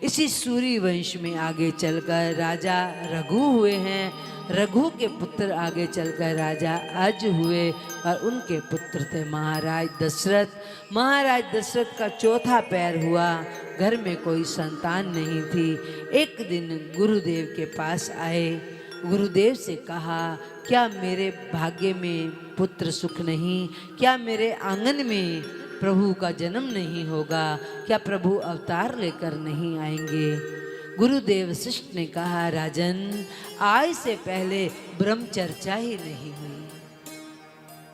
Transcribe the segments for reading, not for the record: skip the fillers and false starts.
इसी सूरी वंश में आगे चलकर राजा रघु हुए हैं। रघु के पुत्र आगे चलकर राजा अज हुए और उनके पुत्र थे महाराज दशरथ। महाराज दशरथ का चौथा पैर हुआ। घर में कोई संतान नहीं थी। एक दिन गुरुदेव के पास आए। गुरुदेव से कहा, क्या मेरे भाग्य में पुत्र सुख नहीं? क्या मेरे आंगन में प्रभु का जन्म नहीं होगा? क्या प्रभु अवतार लेकर नहीं आएंगे? गुरुदेव वशिष्ठ ने कहा, राजन, आज से पहले ब्रह्म चर्चा ही नहीं हुई।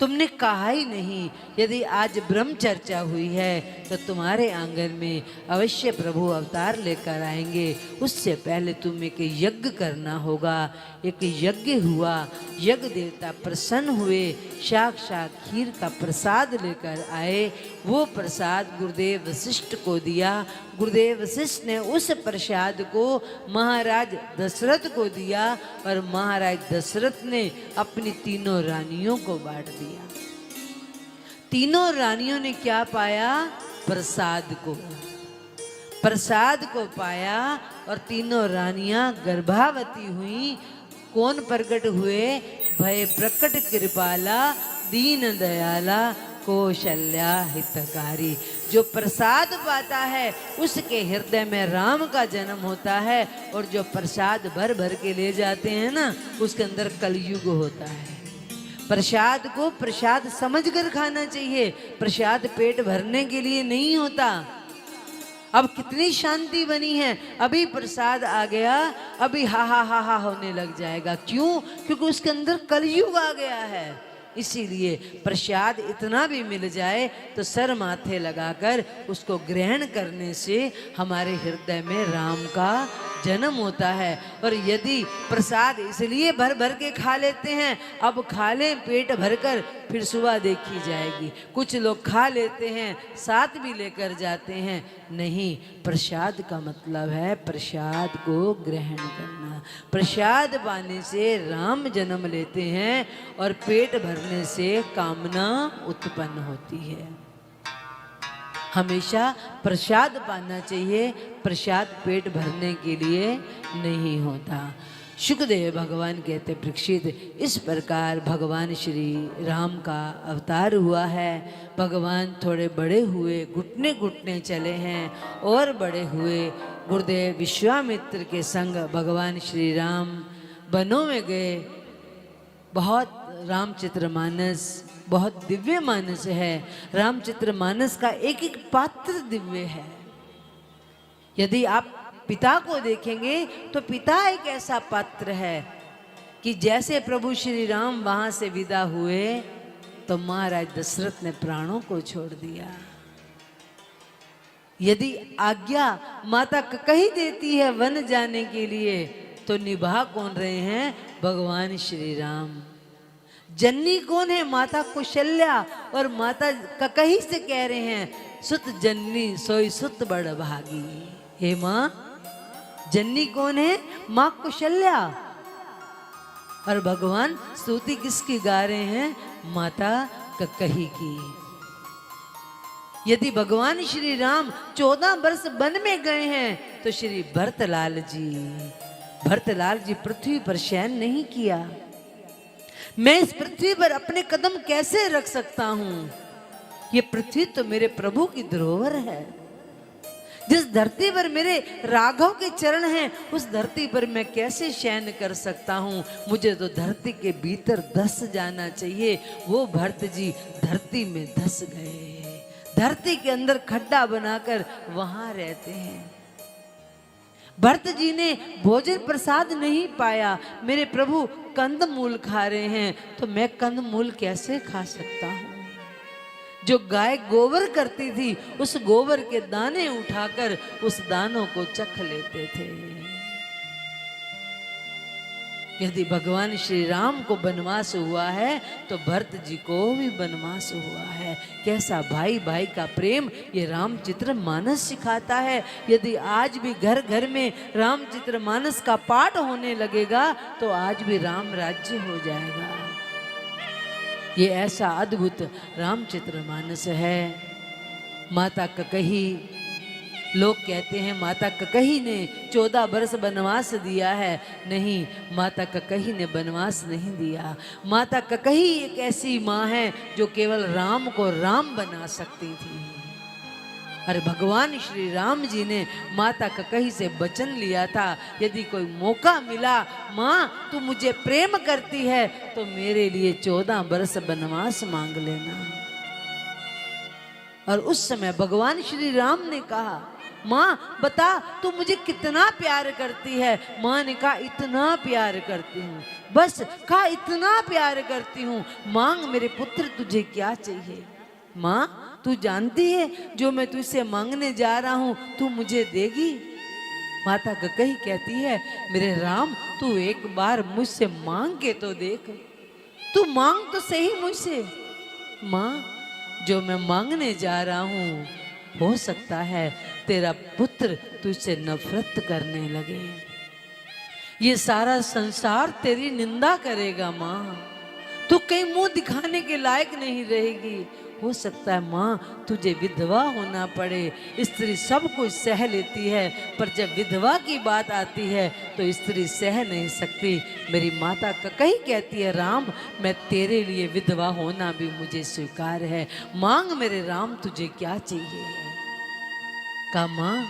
तुमने कहा ही नहीं। यदि आज ब्रह्म चर्चा हुई है तो तुम्हारे आंगन में अवश्य प्रभु अवतार लेकर आएंगे। उससे पहले तुम एक यज्ञ करना होगा। एक यज्ञ हुआ। यज्ञ देवता प्रसन्न हुए, साक्षात खीर का प्रसाद लेकर आए। वो प्रसाद गुरुदेव वशिष्ठ को दिया। गुरुदेव वशिष्ठ ने उस प्रसाद को महाराज दशरथ को दिया और महाराज दशरथ ने अपनी तीनों रानियों को बांट दिया। तीनों रानियों ने क्या पाया? प्रसाद को। प्रसाद को पाया और तीनों रानियां गर्भावती हुई। कौन प्रकट हुए? भय प्रकट कृपाला दीन दयाला कौशल्या हितकारी। जो प्रसाद पाता है उसके हृदय में राम का जन्म होता है। और जो प्रसाद भर भर के ले जाते हैं ना, उसके अंदर कलयुग होता है। प्रसाद को प्रसाद समझकर खाना चाहिए। प्रसाद पेट भरने के लिए नहीं होता। अब कितनी शांति बनी है। अभी प्रसाद आ गया, अभी हा हा हा हा होने लग जाएगा। क्यों? क्योंकि उसके अंदर कलयुग आ गया है। इसीलिए प्रसाद इतना भी मिल जाए तो सर माथे लगाकर उसको ग्रहण करने से हमारे हृदय में राम का जन्म होता है। और यदि प्रसाद इसलिए भर भर के खा लेते हैं, अब खा लें पेट भरकर, फिर सुबह देखी जाएगी। कुछ लोग खा लेते हैं, साथ भी लेकर जाते हैं। नहीं, प्रसाद का मतलब है प्रसाद को ग्रहण करना। प्रसाद पाने से राम जन्म लेते हैं और पेट भरने से कामना उत्पन्न होती है। हमेशा प्रसाद पाना चाहिए। प्रसाद पेट भरने के लिए नहीं होता। शुकदेव भगवान कहते, परीक्षित, इस प्रकार भगवान श्री राम का अवतार हुआ है। भगवान थोड़े बड़े हुए, घुटने घुटने चले हैं और बड़े हुए। गुरुदेव विश्वामित्र के संग भगवान श्री राम वनों में गए। बहुत रामचरितमानस बहुत दिव्य मानस है। रामचरितमानस का एक एक पात्र दिव्य है। यदि आप पिता को देखेंगे तो पिता एक ऐसा पात्र है कि जैसे प्रभु श्री राम वहां से विदा हुए तो महाराज दशरथ ने प्राणों को छोड़ दिया। यदि आज्ञा माता कही देती है वन जाने के लिए तो निभा कौन रहे हैं? भगवान श्री राम। जननी कौन है? माता कौशल्या। और माता ककही से कह रहे हैं, सुत जननी सोई सुत बड़ भागी। हे माँ, जननी कौन है? माँ कौशल्या। और भगवान स्तुति किसकी गा रहे हैं? माता ककही की। यदि भगवान श्री राम 14 वर्ष वन में गए हैं तो श्री भरतलाल जी पृथ्वी पर शयन नहीं किया। मैं इस पृथ्वी पर अपने कदम कैसे रख सकता हूं? ये पृथ्वी तो मेरे प्रभु की धरोहर है। जिस धरती पर मेरे राघव के चरण हैं, उस धरती पर मैं कैसे शयन कर सकता हूं? मुझे तो धरती के भीतर धस जाना चाहिए। वो भरत जी धरती में धस गए। धरती के अंदर खड्डा बनाकर वहां रहते हैं। भरत जी ने भोजन प्रसाद नहीं पाया। मेरे प्रभु कंद मूल खा रहे हैं तो मैं कंद मूल कैसे खा सकता हूं? जो गाय गोबर करती थी उस गोबर के दाने उठाकर उस दानों को चख लेते थे। यदि भगवान श्री राम को वनवास हुआ है तो भरत जी को भी वनवास हुआ है। कैसा भाई भाई का प्रेम ये रामचरितमानस सिखाता है। यदि आज भी घर घर में रामचरितमानस का पाठ होने लगेगा तो आज भी राम राज्य हो जाएगा। ये ऐसा अद्भुत रामचरितमानस है। माता ककही लोग कहते हैं माता ककही ने 14 वर्ष वनवास दिया है। नहीं, माता ककही ने वनवास नहीं दिया। माता ककही एक ऐसी माँ है जो केवल राम को राम बना सकती थी। और भगवान श्री राम जी ने माता ककही से वचन लिया था, यदि कोई मौका मिला, माँ तू मुझे प्रेम करती है तो मेरे लिए 14 वर्ष वनवास मांग लेना। और उस समय भगवान श्री राम ने कहा, माँ बता तू मुझे कितना प्यार करती है। माँ ने कहा, इतना प्यार करती हूँ, बस कहा इतना प्यार करती हूँ, मांग मेरे पुत्र तुझे क्या चाहिए। माँ तू जानती है जो मैं तुझसे मांगने जा रहा हूँ तू मुझे देगी। माता ककही कहती है, मेरे राम तू एक बार मुझसे मांग के तो देख, तू मांग तो सही मुझसे। माँ जो मैं मांगने जा रहा हूँ हो सकता है तेरा पुत्र तुझसे नफरत करने लगे, ये सारा संसार तेरी निंदा करेगा। माँ तू कहीं मुंह दिखाने के लायक नहीं रहेगी। हो सकता है माँ तुझे विधवा होना पड़े। स्त्री सब कुछ सह लेती है, पर जब विधवा की बात आती है तो स्त्री सह नहीं सकती। मेरी माता ककही कहती है, राम मैं तेरे लिए विधवा होना भी मुझे स्वीकार है, मांग मेरे राम तुझे क्या चाहिए। कहा, माँ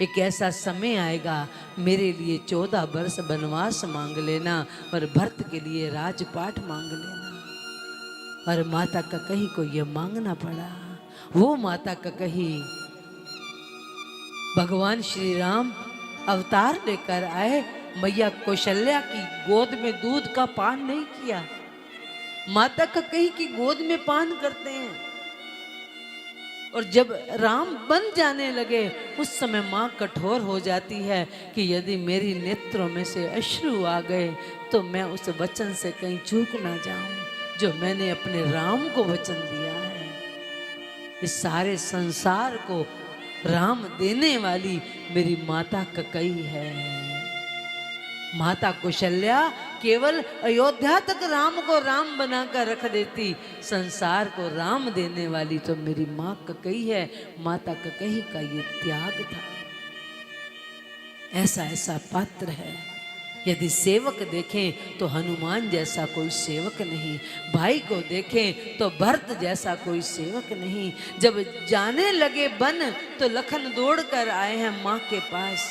एक ऐसा समय आएगा मेरे लिए 14 वर्ष वनवास मांग लेना और भरत के लिए राजपाट मांग लेना। और माता ककही को यह मांगना पड़ा। वो माता ककही भगवान श्री राम अवतार लेकर आए, मैया कौशल्या की गोद में दूध का पान नहीं किया। माता ककही की गोद में पान करते हैं। और जब राम बन जाने लगे उस समय माँ कठोर हो जाती है कि यदि मेरी नेत्रों में से अश्रु आ गए तो मैं उस वचन से कहीं चूक ना जाऊं जो मैंने अपने राम को वचन दिया है। इस सारे संसार को राम देने वाली मेरी माता ककही है। माता कौशल्या केवल अयोध्या तक राम को राम बनाकर रख देती, संसार को राम देने वाली तो मेरी माँ ककही है। माता ककही का ये त्याग था। ऐसा ऐसा पात्र है। यदि सेवक देखें तो हनुमान जैसा कोई सेवक नहीं, भाई को देखें तो भरत जैसा कोई सेवक नहीं। जब जाने लगे वन तो लखन दौड़ कर आए हैं माँ के पास।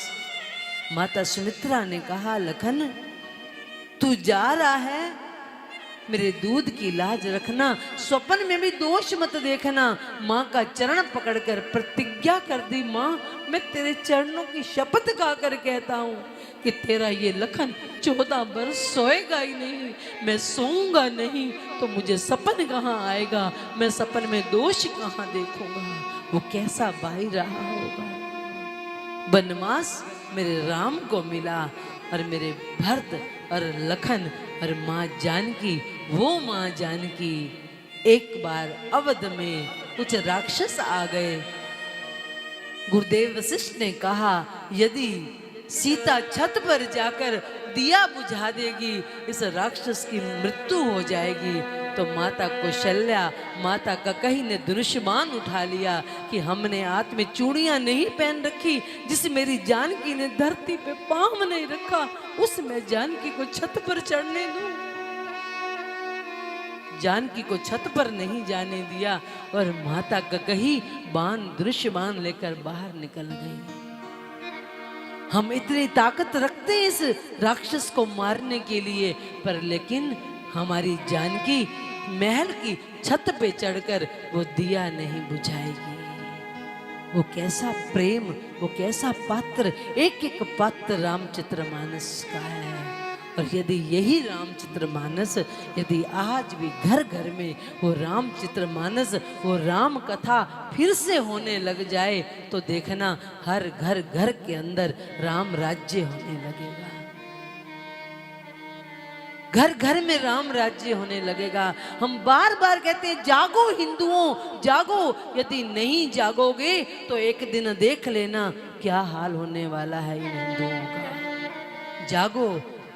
माता सुमित्रा ने कहा, लखन तू जा रहा है, मेरे दूध की लाज रखना, स्वप्न में भी दोष मत देखना। माँ का चरण पकड़कर प्रतिज्ञा कर दी, माँ मैं तेरे चरणों की शपथ खाकर कहता हूँ कि तेरा ये लखन 14 वर्ष सोएगा ही नहीं, मैं सोऊंगा नहीं तो मुझे सपन कहाँ आएगा, मैं सपन में दोष कहाँ देखूंगा। वो कैसा भाई रहा होगा। वनवास मेरे राम को मिला और मेरे भरत और लखन और माँ जानकी, वो माँ जानकी एक बार अवध में कुछ राक्षस आ गए। गुरुदेव वशिष्ठ ने कहा, यदि सीता छत पर जाकर दिया बुझा देगी इस राक्षस की मृत्यु हो जाएगी। तो माता कौशल्या, माता ककही ने धनुष्यबाण उठा लिया कि हमने हाथ में चूड़ियां नहीं पहन रखी, जिस मेरी जानकी ने धरती पे पांव नहीं रखा उसमें जानकी को छत पर चढ़ने दूं। जानकी को छत पर नहीं जाने दिया और माता ककही धनुष्यबाण लेकर बाहर निकल गई। हम इतनी ताकत रखते हैं इस राक्षस को मारने के लिए, पर लेकिन हमारी जानकी महल की छत पे चढ़कर वो दिया नहीं बुझाएगी। वो कैसा प्रेम, वो कैसा पात्र, एक एक पात्र रामचरितमानस का है। और यदि यही रामचरितमानस यदि आज भी घर घर में वो रामचरितमानस, वो राम कथा फिर से होने लग जाए तो देखना हर घर घर के अंदर राम राज्य होने लगेगा। घर घर में राम राज्य होने लगेगा। हम बार बार कहते हैं जागो हिंदुओं जागो, यदि नहीं जागोगे तो एक दिन देख लेना क्या हाल होने वाला है इन हिंदुओं का। जागो,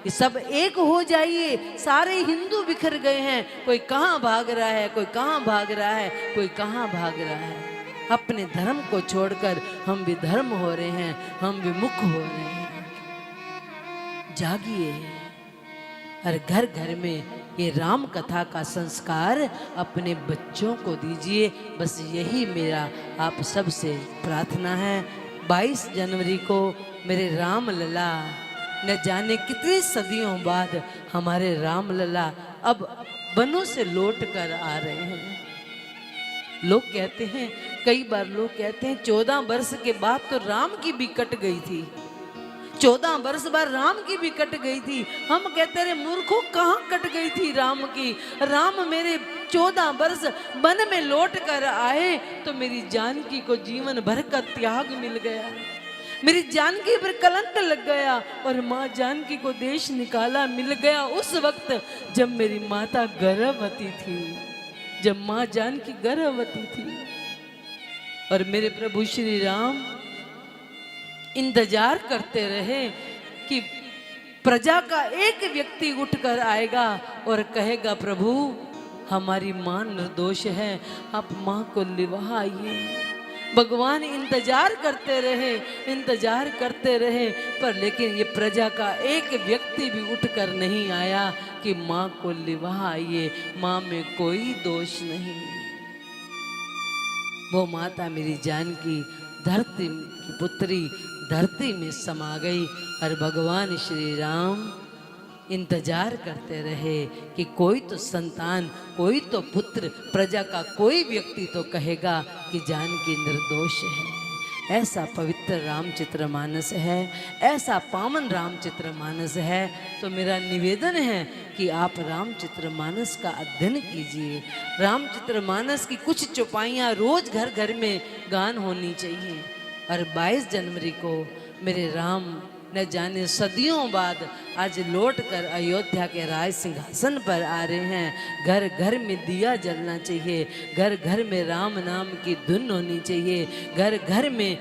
ये सब एक हो जाइए। सारे हिंदू बिखर गए हैं, कोई कहाँ भाग रहा है, कोई कहाँ भाग रहा है, कोई कहाँ भाग रहा है। अपने धर्म को छोड़कर हम विधर्म हो रहे हैं, हम विमुख हो रहे हैं। जागिए और घर घर में ये राम कथा का संस्कार अपने बच्चों को दीजिए। बस यही मेरा आप सबसे प्रार्थना है। 22 जनवरी को मेरे राम लला, न जाने कितनी सदियों बाद हमारे राम लला अब वनों से लौट कर आ रहे हैं। लोग कहते हैं, कई बार लोग कहते हैं 14 वर्ष के बाद तो राम की भी कट गई थी, 14 वर्ष बाद राम की भी कट गई थी। हम कहते रहे मूर्खों, कहाँ कट गई थी राम की? राम मेरे 14 वर्ष वन में लौट कर आए तो मेरी जानकी को जीवन भर का त्याग मिल गया, मेरी जानकी पर कलंक लग गया और माँ जानकी को देश निकाला मिल गया उस वक्त जब मेरी माता गर्भवती थी, जब माँ जानकी गर्भवती थी। और मेरे प्रभु श्री राम इंतजार करते रहे कि प्रजा का एक व्यक्ति उठकर आएगा और कहेगा, प्रभु हमारी माँ निर्दोष है, आप माँ को लिवा आइए। भगवान इंतजार करते रहे, इंतजार करते रहे, पर लेकिन ये प्रजा का एक व्यक्ति भी उठकर नहीं आया कि माँ को लिवा आइए, माँ में कोई दोष नहीं। वो माता मेरी जानकी धरती की पुत्री धरती में समा गई और भगवान श्री राम इंतजार करते रहे कि कोई तो संतान, कोई तो पुत्र, प्रजा का कोई व्यक्ति तो कहेगा कि जानकी निर्दोष है। ऐसा पवित्र रामचरितमानस है, ऐसा पावन रामचरितमानस है। तो मेरा निवेदन है कि आप रामचरितमानस का अध्ययन कीजिए। रामचरितमानस की कुछ चौपाइयाँ रोज घर घर में गान होनी चाहिए। और 22 जनवरी को मेरे राम न जाने सदियों बाद आज लौट कर अयोध्या के राज सिंहासन पर आ रहे हैं। घर घर में दिया जलना चाहिए, घर घर में राम नाम की धुन होनी चाहिए, घर घर में